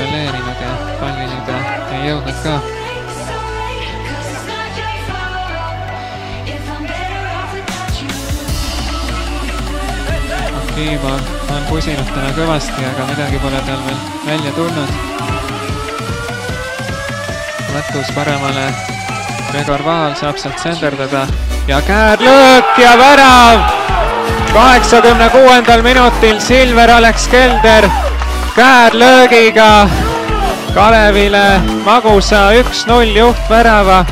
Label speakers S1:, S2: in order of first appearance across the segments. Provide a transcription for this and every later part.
S1: kontrolleerinud ja palli nüüd ei jõudnud ka. Kiiva on pusinud täna kõvasti, aga midagi pole tal veel välja tulnud. Matus paremale, Gregor Vaal saab sealt senderdada ja käärlöök ja värav! 86. minutil Silver Alex Kelder käärlöögiga Kalevile magusa 1-0 juhtvärava.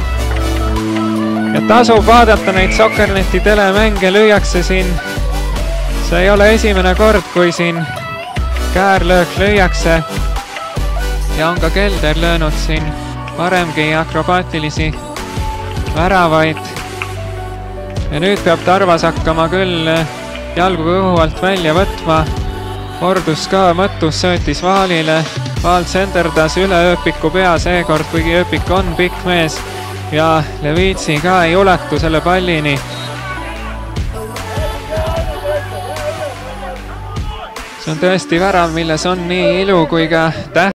S1: Ja tasub vaadata neid Sokkerneti telemänge, lüüakse siin. See ei ole esimene kord, kui siin käärlöök lüüakse ja on ka Kelder löönud siin varemgi akrobaatilisi väravaid. Ja nüüd peab Tarvas hakkama küll jalgu õhu alt välja võtma. Kordus ka mõttus, söötis Vaalile. Vaal senderdas üle Ööpiku pea seekord, kuigi Ööpik on pikk mees ja Levitsi ka ei ulatu selle pallini. See on tõesti värav, milles on nii ilu kui ka täht.